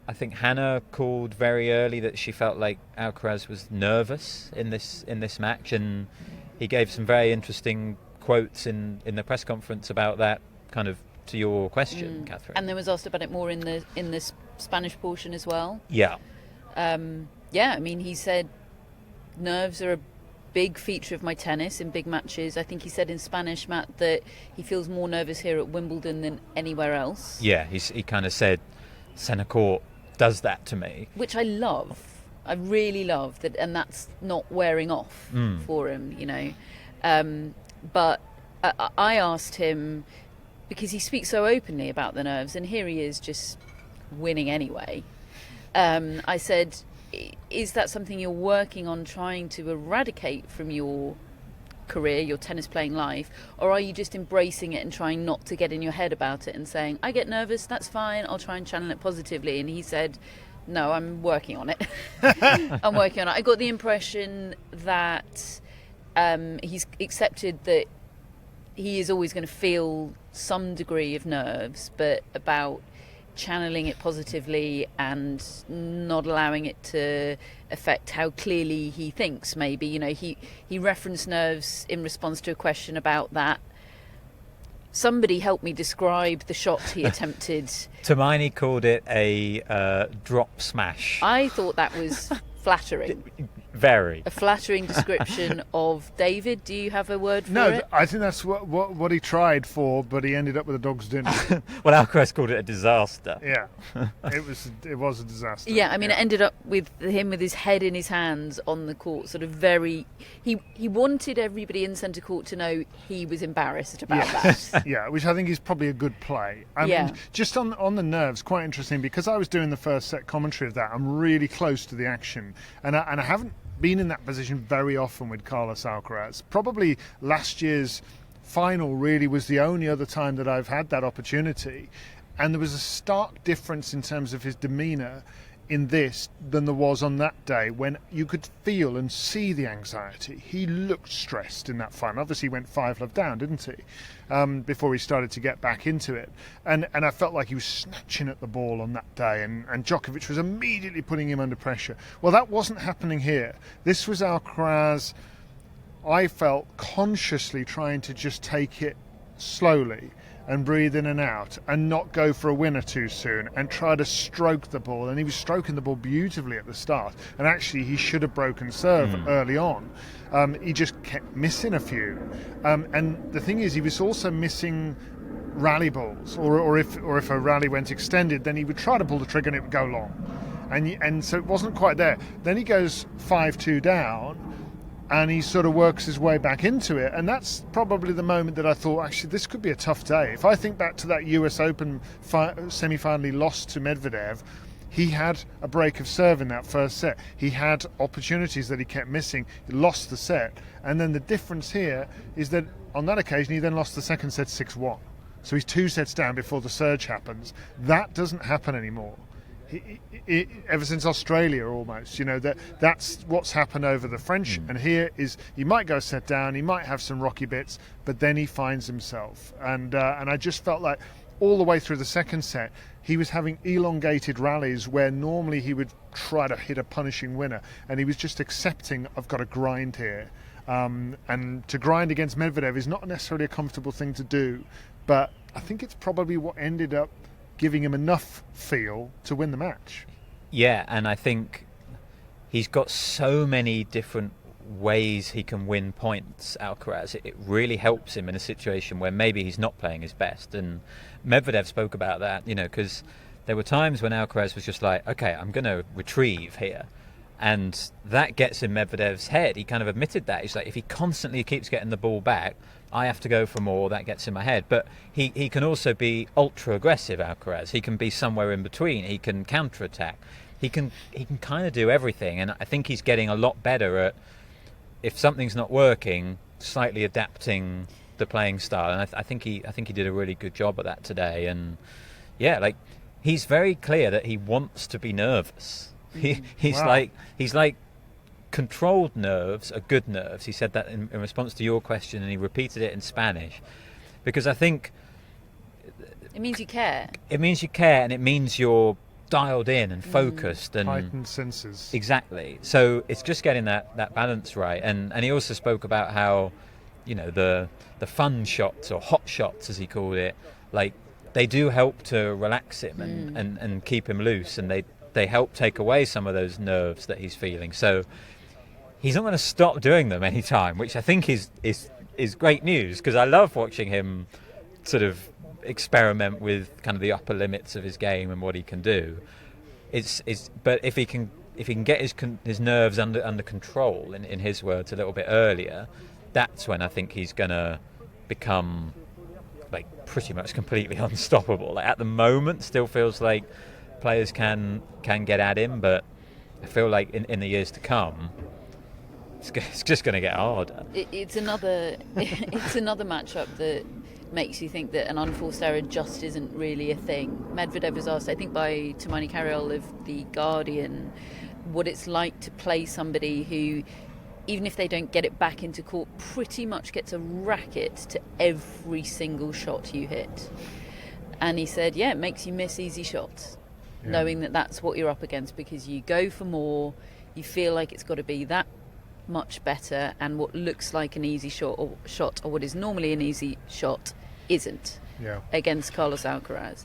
I think Hannah called very early that she felt like Alcaraz was nervous in this match, and he gave some very interesting quotes in the press conference about that, kind of to your question, Catherine. And there was asked about it more in the Spanish portion as well. Yeah. I mean, he said nerves are a big feature of my tennis in big matches. I think he said in Spanish, Matt, that he feels more nervous here at Wimbledon than anywhere else. Yeah, he kind of said centre court does that to me, which I love. I really love that, and that's not wearing off for him, you know. But I asked him, because he speaks so openly about the nerves, and here he is just winning anyway. I said, is that something you're working on trying to eradicate from your career, your tennis playing life, or are you just embracing it and trying not to get in your head about it and saying, I get nervous, that's fine, I'll try and channel it positively? And he said, no, I'm working on it. I'm working on it. I got the impression that he's accepted that he is always going to feel some degree of nerves, but about channeling it positively and not allowing it to affect how clearly he thinks. Maybe, you know, he referenced nerves in response to a question about that. Somebody help me describe the shot he attempted. Hermione called it a drop smash. I thought that was flattering. Very. A flattering description of David. Do you have a word for it? No, I think that's what he tried for, but he ended up with a dog's dinner. Well, Alcaraz called it a disaster. Yeah, it was a disaster. Yeah, I mean, it ended up with him with his head in his hands on the court, sort of very... He wanted everybody in centre court to know he was embarrassed about that. Yeah, which I think is probably a good play. I mean, just on the nerves, quite interesting, because I was doing the first set commentary of that. I'm really close to the action, and I haven't been in that position very often with Carlos Alcaraz. Probably last year's final really was the only other time that I've had that opportunity, and there was a stark difference in terms of his demeanour in this than there was on that day, when you could feel and see the anxiety. He looked stressed in that final. Obviously he went 5-love down, didn't he, before he started to get back into it, and I felt like he was snatching at the ball on that day, and Djokovic was immediately putting him under pressure. Well, that wasn't happening here. This was Alcaraz, I felt, consciously trying to just take it slowly and breathe in and out and not go for a winner too soon and try to stroke the ball. And he was stroking the ball beautifully at the start, and actually he should have broken serve early on. He just kept missing a few, and the thing is, he was also missing rally balls, or if a rally went extended, then he would try to pull the trigger and it would go long, and so it wasn't quite there. Then he goes 5-2 down, and he sort of works his way back into it, and that's probably the moment that I thought, actually, this could be a tough day. If I think back to that US Open semi-final he lost to Medvedev, he had a break of serve in that first set. He had opportunities that he kept missing. He lost the set, and then the difference here is that on that occasion he then lost the second set 6-1. So he's 2 sets down before the surge happens. That doesn't happen anymore. Ever since Australia, almost, you know, that's what's happened over the French. And here is, he might go a set down, he might have some rocky bits, but then he finds himself. And I just felt like all the way through the second set, he was having elongated rallies where normally he would try to hit a punishing winner, and he was just accepting, I've got to grind here. And to grind against Medvedev is not necessarily a comfortable thing to do, but I think it's probably what ended up giving him enough feel to win the match. Yeah, and I think he's got so many different ways he can win points, Alcaraz. It really helps him in a situation where maybe he's not playing his best. And Medvedev spoke about that, you know, because there were times when Alcaraz was just like, okay, I'm going to retrieve here. And that gets in Medvedev's head. He kind of admitted that. He's like, if he constantly keeps getting the ball back, I have to go for more. That gets in my head. But he can also be ultra aggressive, Alcaraz. He can be somewhere in between. He can counter-attack. He can kind of do everything. And I think he's getting a lot better at, if something's not working, slightly adapting the playing style. And I think he did a really good job at that today. And yeah, like, he's very clear that he wants to be nervous. He's like controlled nerves are good nerves. He said that in response to your question, and he repeated it in Spanish, because I think It means you care. It means you care, and it means you're dialed in and focused and heightened senses. Exactly. So it's just getting that balance right. And he also spoke about how, you know, the fun shots, or hot shots as he called it, like they do help to relax him and keep him loose, and they help take away some of those nerves that he's feeling. So he's not going to stop doing them anytime, which I think is great news, because I love watching him sort of experiment with kind of the upper limits of his game and what he can do. But if he can get his nerves under control, in his words, a little bit earlier, that's when I think he's gonna become like pretty much completely unstoppable. Like, at the moment, still feels like players can get at him, but I feel like in the years to come, it's just going to get harder. It's another matchup that makes you think that an unforced error just isn't really a thing. Medvedev was asked, I think by Tamani Carriol of The Guardian, what it's like to play somebody who, even if they don't get it back into court, pretty much gets a racket to every single shot you hit. And he said, yeah, it makes you miss easy shots, knowing that that's what you're up against, because you go for more, you feel like it's got to be that much better, and what looks like an easy shot or what is normally an easy shot isn't against Carlos Alcaraz.